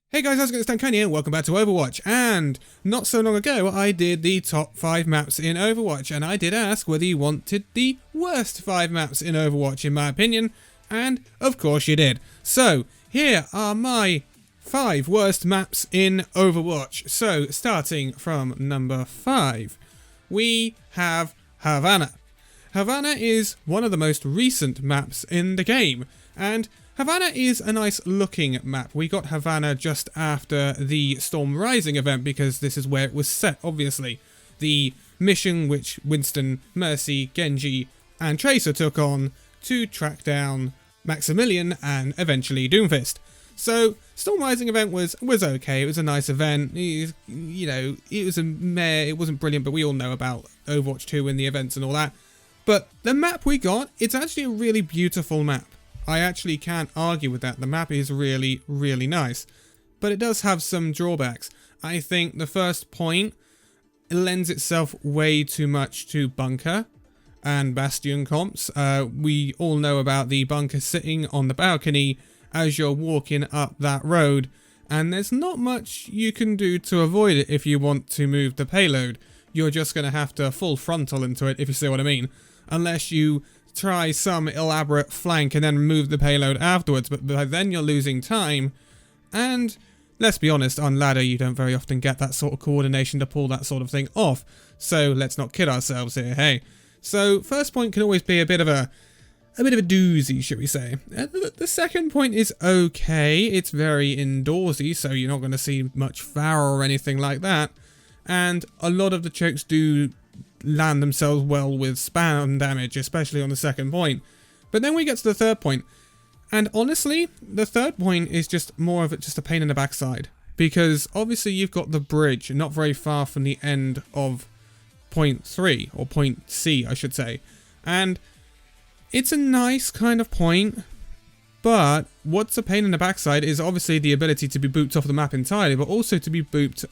Hey guys, how's it going? It's Danconia and welcome back to Overwatch. And not so long ago, I did the top 5 maps in Overwatch, and I did ask whether you wanted the worst 5 maps in Overwatch, in my opinion, and of course you did. So, here are my 5 worst maps in Overwatch. So, starting from number 5, we have Havana. Havana is one of the most recent maps in the game, and Havana is a nice looking map. We got Havana just after the Storm Rising event because this is where it was set, obviously. The mission which Winston, Mercy, Genji and Tracer took on to track down Maximilian and eventually Doomfist. So, Storm Rising event was okay. It was a nice event. It was a meh. It wasn't brilliant, but we all know about Overwatch 2 and the events and all that. But the map we got, it's actually a really beautiful map. I actually can't argue with that. The map is really, really nice. But it does have some drawbacks. I think the first point, it lends itself way too much to bunker and bastion comps. We all know about the bunker sitting on the balcony as you're walking up that road. And there's not much you can do to avoid it if you want to move the payload. You're just going to have to full frontal into it, if you see what I mean. Unless you try some elaborate flank and then move the payload afterwards, but by then you're losing time, and let's be honest, on ladder you don't very often get that sort of coordination to pull that sort of thing off, so let's not kid ourselves here, hey. So first point can always be a bit of a doozy, should we say. The second point is okay, it's very indoorsy, so you're not going to see much fire or anything like that, and a lot of the chokes do land themselves well with spam damage, especially on the second point. But then we get to the third point, and honestly, the third point is just more of just a pain in the backside, because obviously you've got the bridge not very far from the end of point 3, or point C I should say, and it's a nice kind of point, but what's a pain in the backside is obviously the ability to be booped off the map entirely, but also to be booped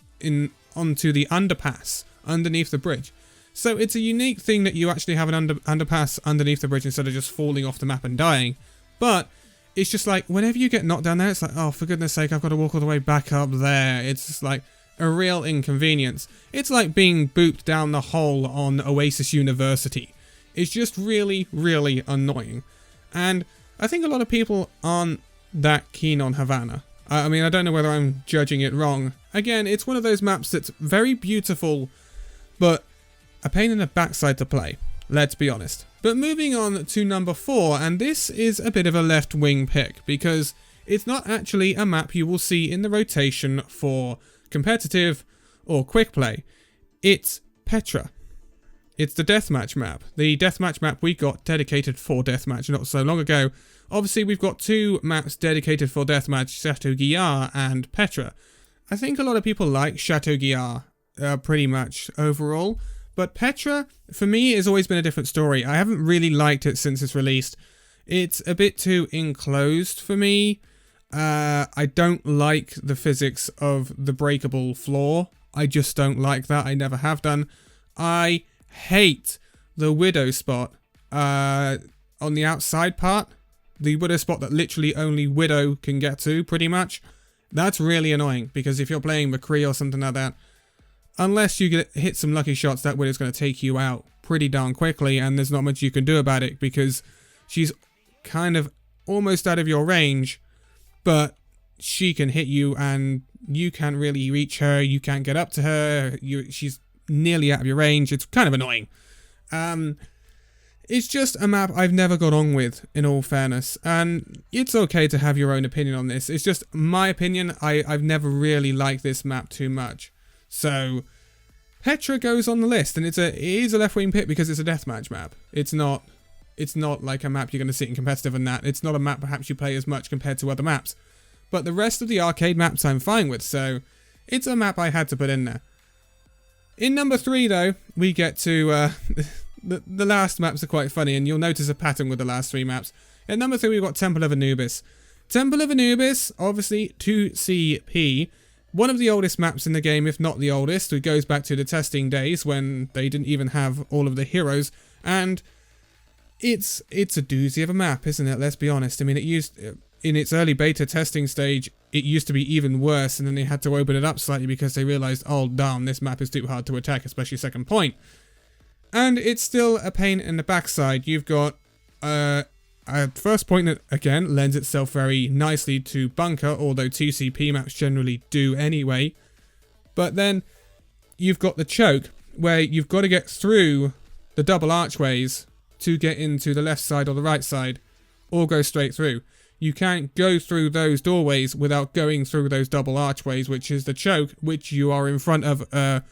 onto the underpass underneath the bridge. So it's a unique thing that you actually have an underpass underneath the bridge instead of just falling off the map and dying. But it's just like, whenever you get knocked down there, it's like, oh, for goodness sake, I've got to walk all the way back up there. It's just like a real inconvenience. It's like being booped down the hole on Oasis University. It's just really, really annoying. And I think a lot of people aren't that keen on Havana. I mean, I don't know whether I'm judging it wrong. Again, it's one of those maps that's very beautiful, but a pain in the backside to play, let's be honest. But moving on to number 4, and this is a bit of a left wing pick, because it's not actually a map you will see in the rotation for competitive or quick play. It's Petra. It's the Deathmatch map. The Deathmatch map we got dedicated for Deathmatch not so long ago. Obviously we've got 2 maps dedicated for Deathmatch, Chateau Guillard and Petra. I think a lot of people like Chateau Guillard pretty much overall. But Petra, for me, has always been a different story. I haven't really liked it since it's released. It's a bit too enclosed for me. I don't like the physics of the breakable floor. I just don't like that. I never have done. I hate the Widow spot on the outside part. The Widow spot that literally only Widow can get to, pretty much. That's really annoying, because if you're playing McCree or something like that, unless you hit some lucky shots, that Widow's going to take you out pretty darn quickly, and there's not much you can do about it because she's kind of almost out of your range, but she can hit you and you can't really reach her, you can't get up to her, she's nearly out of your range. It's kind of annoying. It's just a map I've never got on with, in all fairness, and it's okay to have your own opinion on this. It's just my opinion. I've never really liked this map too much. So, Petra goes on the list, and it is a left-wing pick because it's a deathmatch map. It's not like a map you're going to sit in competitive and that. It's not a map perhaps you play as much compared to other maps. But the rest of the arcade maps I'm fine with, so it's a map I had to put in there. In number 3, though, we get to the last maps are quite funny, and you'll notice a pattern with the last 3 maps. At number 3, we've got Temple of Anubis. Temple of Anubis, obviously 2CP. One of the oldest maps in the game, if not the oldest. It goes back to the testing days when they didn't even have all of the heroes. And it's a doozy of a map, isn't it? Let's be honest. I mean, it used in its early beta testing stage, it used to be even worse, and then they had to open it up slightly because they realized, oh damn, this map is too hard to attack, especially second point. And it's still a pain in the backside. You've got a first point that, again, lends itself very nicely to bunker, although 2CP maps generally do anyway. But then you've got the choke, where you've got to get through the double archways to get into the left side or the right side, or go straight through. You can't go through those doorways without going through those double archways, which is the choke, which you are in front of a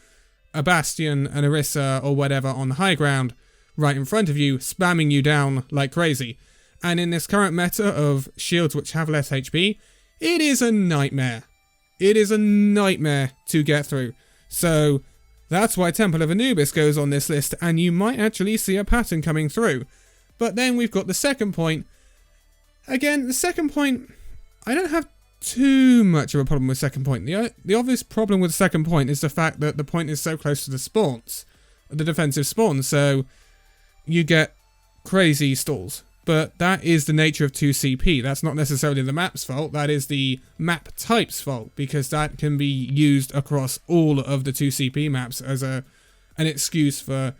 Bastion, an Orisa, or whatever on the high ground, right in front of you, spamming you down like crazy. And in this current meta of shields which have less HP, it is a nightmare. It is a nightmare to get through. So that's why Temple of Anubis goes on this list, and you might actually see a pattern coming through. But then we've got the second point. Again, the second point, I don't have too much of a problem with second point. The obvious problem with second point is the fact that the point is so close to the spawns, the defensive spawns, so you get crazy stalls. But that is the nature of 2CP. That's not necessarily the map's fault, that is the map type's fault, because that can be used across all of the 2CP maps as an excuse for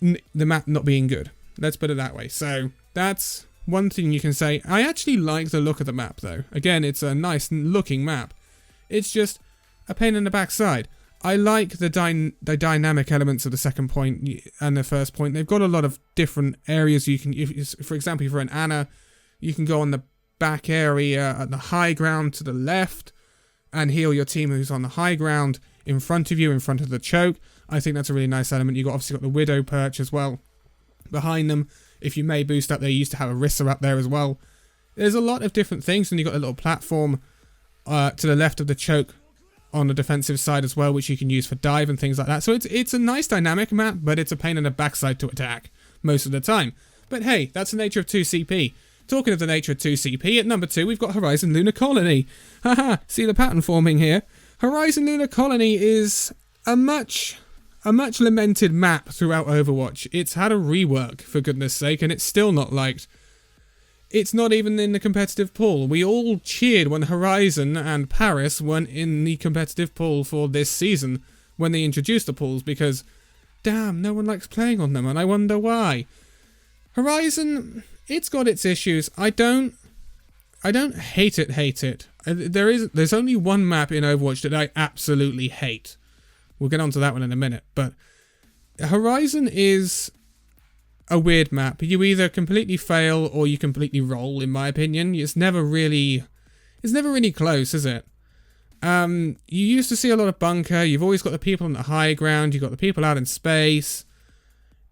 the map not being good. Let's put it that way. So that's one thing you can say. I actually like the look of the map though. Again, it's a nice looking map. It's just a pain in the backside. I like the dynamic elements of the second point and the first point. They've got a lot of different areas you can, for example, if you're an Ana, you can go on the back area at the high ground to the left and heal your team who's on the high ground in front of you, in front of the choke. I think that's a really nice element. You've obviously got the Widow perch as well behind them. If you may boost up, they used to have a Orisa up there as well. There's a lot of different things, and you've got a little platform to the left of the choke on the defensive side as well, which you can use for dive and things like that. So it's a nice dynamic map, but it's a pain in the backside to attack most of the time. But hey, that's the nature of 2CP. Talking of the nature of 2CP, at number 2 we've got Horizon Lunar Colony. Haha, see the pattern forming here. Horizon Lunar Colony is a much lamented map throughout Overwatch. It's had a rework, for goodness sake, and it's still not liked. It's not even in the competitive pool. We all cheered when Horizon and Paris weren't in the competitive pool for this season when they introduced the pools, because damn, no one likes playing on them, and I wonder why. Horizon, it's got its issues. I don't hate it. There's only one map in Overwatch that I absolutely hate. We'll get onto that one in a minute, but Horizon is a weird map. You either completely fail or you completely roll, in my opinion. It's never really close, is it? You used to see a lot of bunker. You've always got the people on the high ground. You've got the people out in space.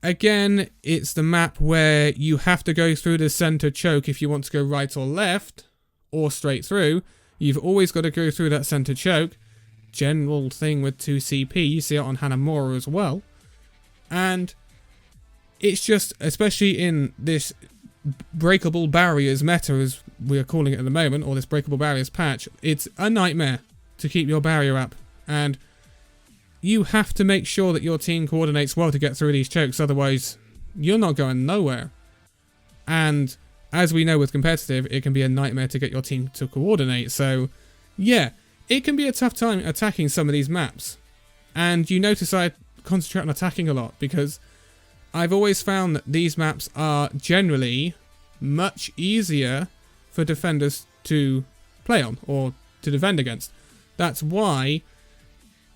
Again, it's the map where you have to go through the center choke if you want to go right or left, or straight through. You've always got to go through that center choke. General thing with 2CP, you see it on Hanamura as well. And it's just, especially in this breakable barriers meta, as we are calling it at the moment, or this breakable barriers patch, it's a nightmare to keep your barrier up. And you have to make sure that your team coordinates well to get through these chokes, otherwise you're not going nowhere. And as we know with competitive, it can be a nightmare to get your team to coordinate. So yeah, it can be a tough time attacking some of these maps. And you notice I concentrate on attacking a lot, because I've always found that these maps are generally much easier for defenders to play on, or to defend against. That's why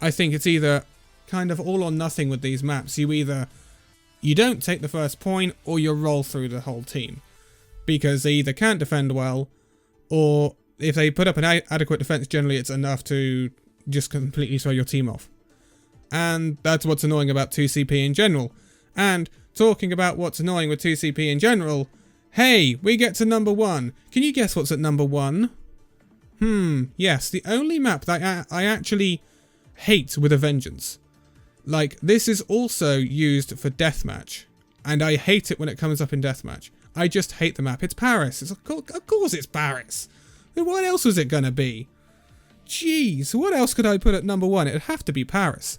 I think it's either kind of all or nothing with these maps. You don't take the first point, or you roll through the whole team. Because they either can't defend well, or if they put up an adequate defense, generally it's enough to just completely throw your team off. And that's what's annoying about 2CP in general. And talking about what's annoying with 2CP in general, hey, we get to number 1. Can you guess what's at number 1? Yes, the only map that I actually hate with a vengeance. Like, this is also used for Deathmatch, and I hate it when it comes up in Deathmatch. I just hate the map. It's Paris. Of course it's Paris. What else was it gonna be? Jeez, what else could I put at number 1? It'd have to be Paris.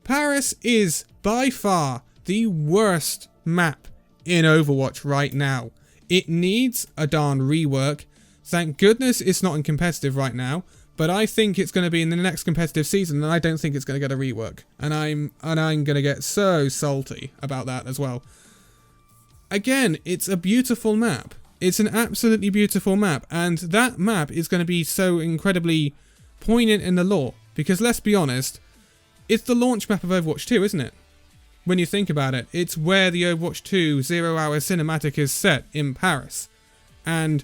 Paris is by far the worst map in Overwatch right now. It needs a darn rework. Thank goodness it's not in competitive right now, but I think it's going to be in the next competitive season, and I don't think it's going to get a rework. And I'm going to get so salty about that as well. Again, it's a beautiful map. It's an absolutely beautiful map, and that map is going to be so incredibly poignant in the lore, because let's be honest, it's the launch map of Overwatch 2, isn't it? When you think about it, it's where the Overwatch 2 0-hour cinematic is set in Paris. And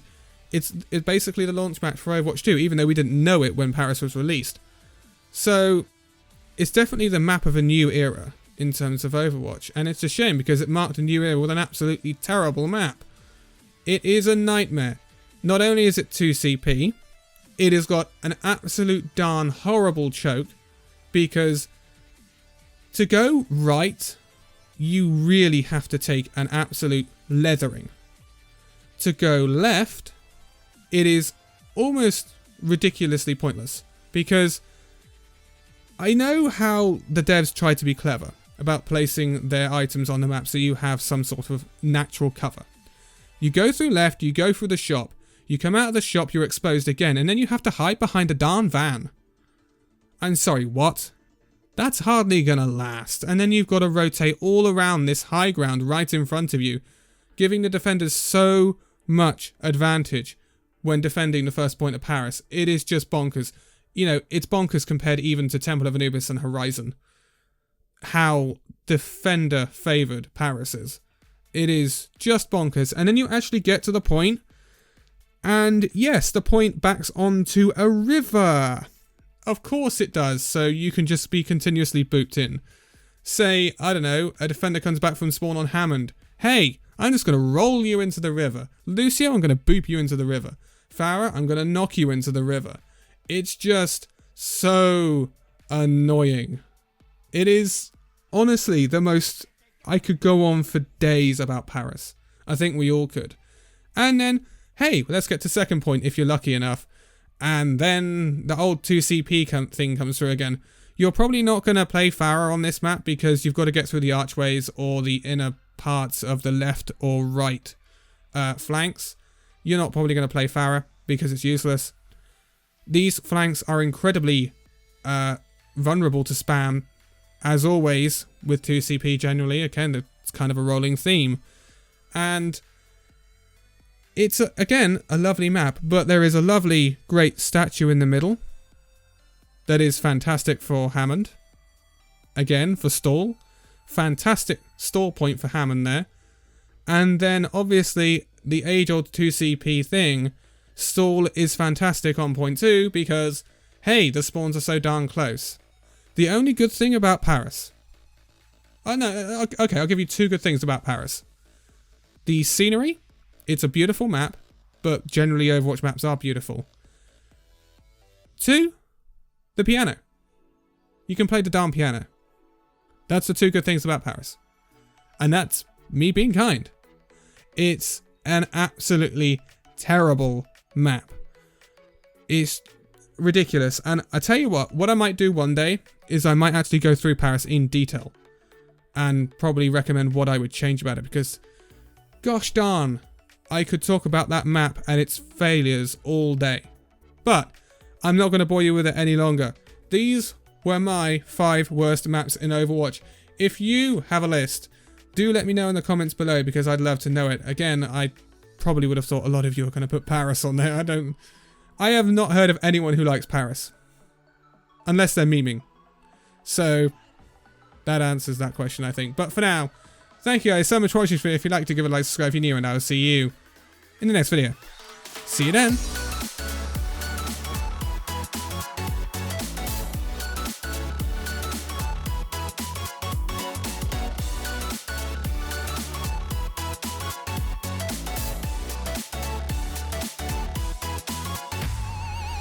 it's basically the launch map for Overwatch 2, even though we didn't know it when Paris was released. So, it's definitely the map of a new era in terms of Overwatch, and it's a shame because it marked a new era with an absolutely terrible map. It is a nightmare. Not only is it 2CP, it has got an absolute darn horrible choke, because to go right, you really have to take an absolute leathering. To go left, it is almost ridiculously pointless, because I know how the devs try to be clever about placing their items on the map so you have some sort of natural cover. You go through left, you go through the shop, you come out of the shop, you're exposed again, and then you have to hide behind a darn van. I'm sorry, what? That's hardly gonna last, and then you've got to rotate all around this high ground right in front of you, giving the defenders so much advantage when defending the first point of Paris. It is just bonkers. You know, it's bonkers compared even to Temple of Anubis and Horizon. How defender-favoured Paris is. It is just bonkers. And then you actually get to the point, and yes, the point backs onto a river. Of course it does, so you can just be continuously booped in. Say, I don't know, a defender comes back from spawn on Hammond. Hey, I'm just going to roll you into the river. Lucio, I'm going to boop you into the river. Farah, I'm going to knock you into the river. It's just so annoying. It is honestly the most... I could go on for days about Paris. I think we all could. And then, hey, let's get to second point if you're lucky enough. And then the old 2CP thing comes through again. You're probably not going to play Farah on this map because you've got to get through the archways or the inner parts of the left or right flanks. You're not probably going to play Farah because it's useless. These flanks are incredibly vulnerable to spam, as always with 2CP generally. Again, it's kind of a rolling theme. And it's, again, a lovely map, but there is a lovely, great statue in the middle that is fantastic for Hammond. Again, for stall. Fantastic stall point for Hammond there. And then, obviously, the age-old 2CP thing, stall is fantastic on point 2 because, hey, the spawns are so darn close. The only good thing about Paris... Oh, no, okay, I'll give you two good things about Paris. The scenery... It's a beautiful map, but generally Overwatch maps are beautiful. 2, the piano. You can play the darn piano. That's the two good things about Paris. And that's me being kind. It's an absolutely terrible map. It's ridiculous. And I tell you what I might do one day is I might actually go through Paris in detail and probably recommend what I would change about it, because gosh darn, I could talk about that map and its failures all day. But I'm not going to bore you with it any longer. These were my 5 worst maps in Overwatch. If you have a list, do let me know in the comments below, because I'd love to know it. Again, I probably would have thought a lot of you are going to put Paris on there. I have not heard of anyone who likes Paris. Unless they're memeing. So, that answers that question, I think. But for now, thank you guys so much for watching. If you'd like to give it a like, subscribe if you're new, and I'll see you in the next video. See you then.